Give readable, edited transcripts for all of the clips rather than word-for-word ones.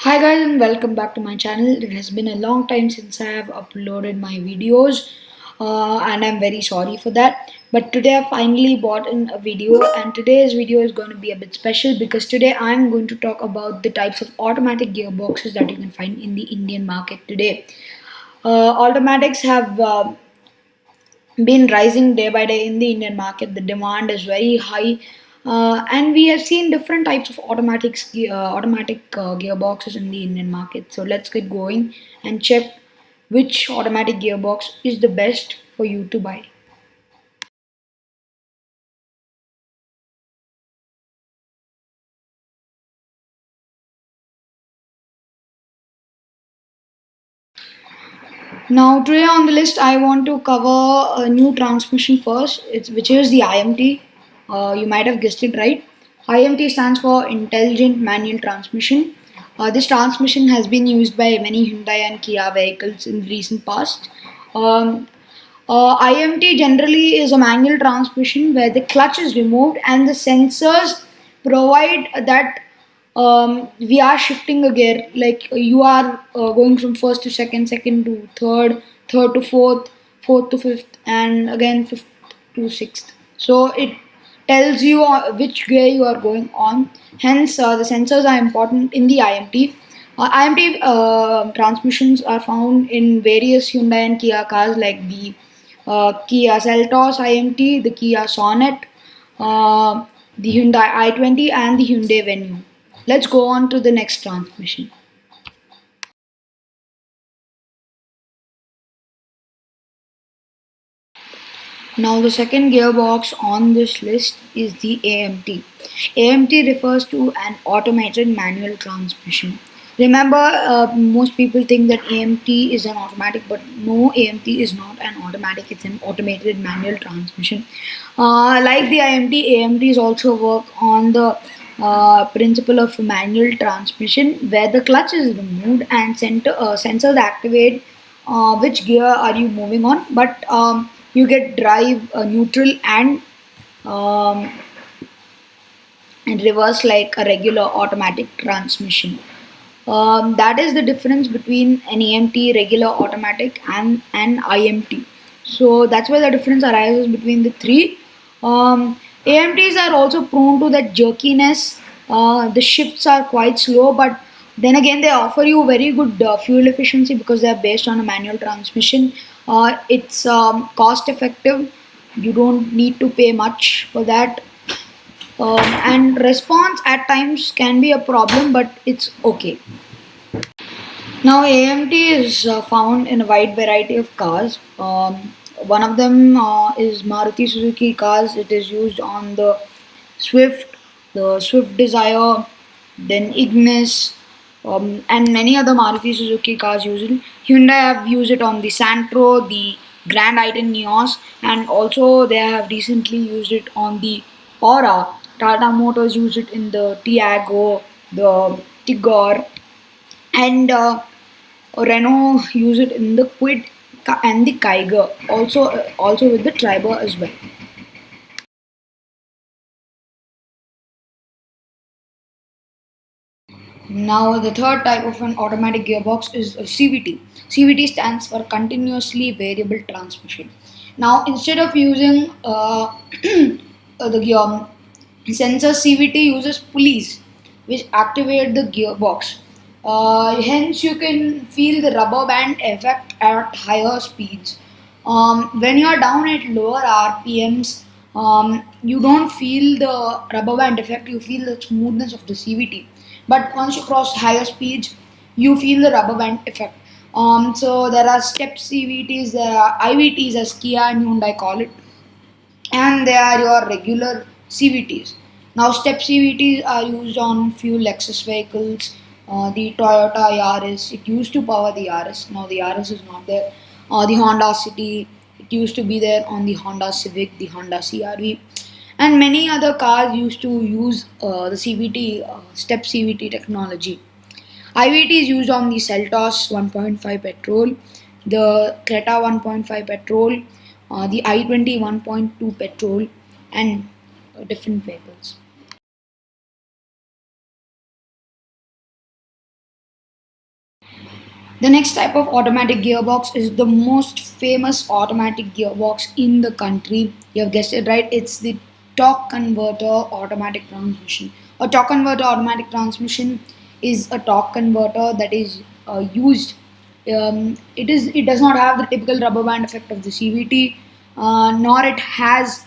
Hi guys and welcome back to my channel. It has been a long time since I have uploaded my videos and I'm very sorry for that. But today I finally bought in a video and today's video is going to be a bit special because today I'm going to talk about the types of automatic gearboxes that you can find in the Indian market today. Automatics have been rising day by day in the Indian market. The demand is very high, and we have seen different types of automatic gearboxes in the Indian market. So let's get going and check which automatic gearbox is the best for you to buy. Now today on the list, I want to cover a new transmission first, which is the IMT. You might have guessed it right. IMT stands for Intelligent Manual Transmission. This transmission has been used by many Hyundai and Kia vehicles in recent past. Um, IMT generally is a manual transmission where the clutch is removed and the sensors provide that we are shifting a gear. Like you are going from first to second, second to third, third to fourth, fourth to fifth, and again fifth to sixth. So it tells you which gear you are going on. Hence, the sensors are important in the IMT. IMT transmissions are found in various Hyundai and Kia cars like the Kia Seltos IMT, the Kia Sonet, the Hyundai i20, and the Hyundai Venue. Let's go on to the next transmission. Now, the second gearbox on this list is the AMT. AMT refers to an automated manual transmission. Remember, most people think that AMT is an automatic, but no, AMT is not an automatic, it's an automated manual transmission. Like the IMT, AMTs also work on the principle of manual transmission where the clutch is removed and sensors activate which gear are you moving on, but you get drive neutral um, and reverse like a regular automatic transmission. That is the difference between an AMT regular automatic and an IMT. So that's where the difference arises between the three. AMTs are also prone to that jerkiness. The shifts are quite slow, but then again they offer you very good fuel efficiency because they are based on a manual transmission. It's cost effective. You don't need to pay much for that, and response at times can be a problem, but it's okay. Now, AMT is found in a wide variety of cars. One of them is Maruti Suzuki cars. It is used on the Swift Desire, then Ignis, and many other Maruti Suzuki cars use it. Hyundai have used it on the Santro, the Grand i10 Neos, and also they have recently used it on the Aura. Tata Motors used it in the Tiago, the Tigor, and Renault use it in the Quid and the Kiger, also with the Triber as well. Now, the third type of an automatic gearbox is a CVT. CVT stands for continuously variable transmission. Now, instead of using the gear sensor, CVT uses pulleys which activate the gearbox. Hence, you can feel the rubber band effect at higher speeds. When you are down at lower RPMs, you don't feel the rubber band effect, you feel the smoothness of the CVT. But once you cross higher speeds, you feel the rubber band effect. So there are step CVTs, there are IVTs as Kia and Hyundai call it, and they are your regular CVTs. Now, step CVTs are used on few Lexus vehicles, the Toyota Yaris. It used to power the Yaris. Now the Yaris is not there. The Honda City. It used to be there on the Honda Civic, the Honda CRV, and many other cars used to use the CVT step CVT technology. IVT is used on the Seltos 1.5 petrol, the Creta 1.5 petrol, the i20 1.2 petrol, and different vehicles. The next type of automatic gearbox is the most famous automatic gearbox in the country. You have guessed it right. It's the torque converter automatic transmission. A torque converter automatic transmission is a torque converter that is used. It does not have the typical rubber band effect of the CVT, nor it has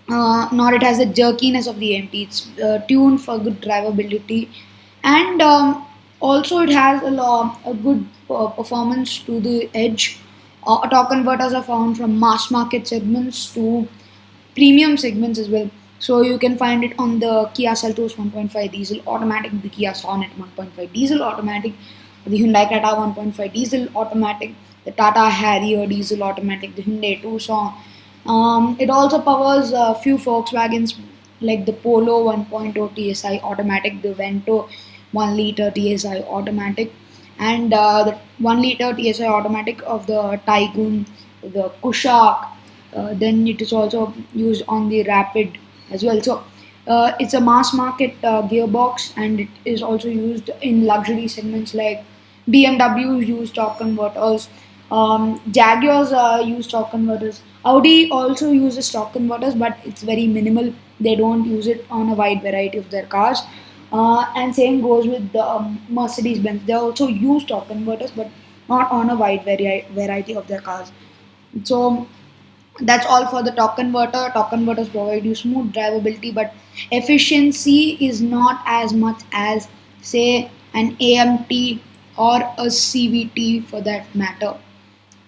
the jerkiness of the AMT. It's tuned for good drivability, and also it has a good performance to the edge. Torque converters are found from mass market segments to premium segments as well. So you can find it on the Kia Seltos 1.5 diesel automatic, the Kia Sonet 1.5 diesel automatic, the Hyundai Creta 1.5 diesel automatic, the Tata Harrier diesel automatic, the Hyundai Tucson. It also powers a few Volkswagens like the Polo 1.0 TSI automatic, the Vento 1 liter TSI automatic, and the 1 liter TSI automatic of the Taygun, the Kushaq. Then it is also used on the Rapid as well. So it's a mass market gearbox, and it is also used in luxury segments like BMW use torque converters, Jaguars use torque converters. Audi also uses torque converters, but it's very minimal. They don't use it on a wide variety of their cars. And same goes with the Mercedes Benz. They also use torque converters, but not on a wide variety of their cars. So that's all for the torque converter. Torque converters provide you smooth drivability, but efficiency is not as much as, say, an AMT or a CVT for that matter.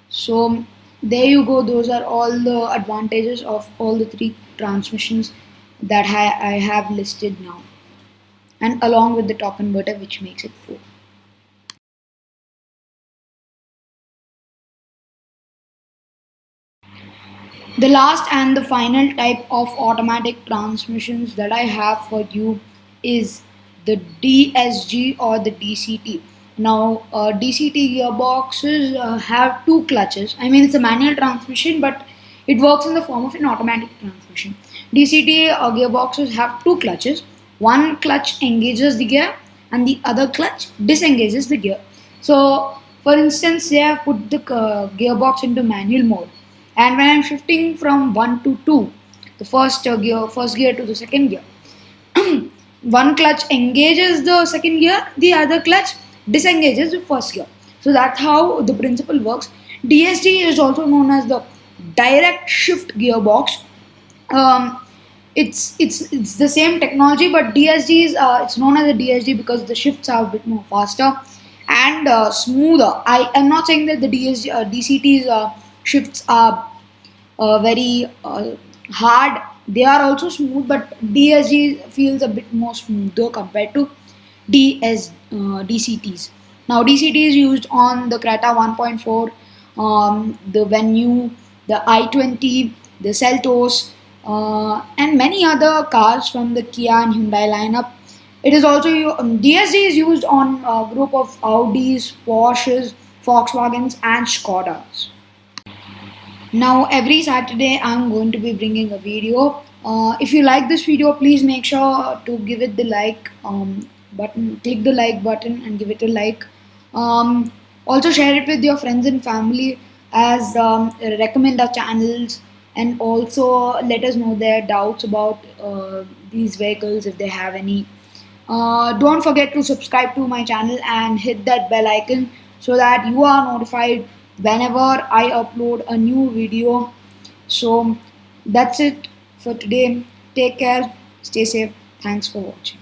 So there you go. Those are all the advantages of all the three transmissions that I have listed now, and along with the torque converter, which makes it four. The last and the final type of automatic transmissions that I have for you is the DSG or the DCT. Now, DCT gearboxes have two clutches. I mean, it's a manual transmission, but it works in the form of an automatic transmission. DCT gearboxes have two clutches. One clutch engages the gear, and the other clutch disengages the gear. So, for instance, they have put the gearbox into manual mode, and when I'm shifting from one to two, the first gear to the second gear, one clutch engages the second gear, the other clutch disengages the first gear. So that's how the principle works. DSG is also known as the direct shift gearbox. um, it's the same technology, but DSG is it's known as a DSG because the shifts are a bit more faster and smoother. I am not saying that the DCT's shifts are very hard. They are also smooth, but DSG feels a bit more smoother compared to DCTs. Now DCT is used on the Creta 1.4, the Venue, the i20, the Seltos, and many other cars from the Kia and Hyundai lineup. It is also DSG is used on a group of Audis, Porsches, Volkswagens, and Skodas. Now, every Saturday, I'm going to be bringing a video. If you like this video, please make sure to give it the like button, click the like button, and give it a like. Also, share it with your friends and family, as recommend our channels, and also let us know their doubts about these vehicles if they have any. Don't forget to subscribe to my channel and hit that bell icon so that you are notified whenever I upload a new video. So that's it for today. Take care, stay safe. Thanks for watching.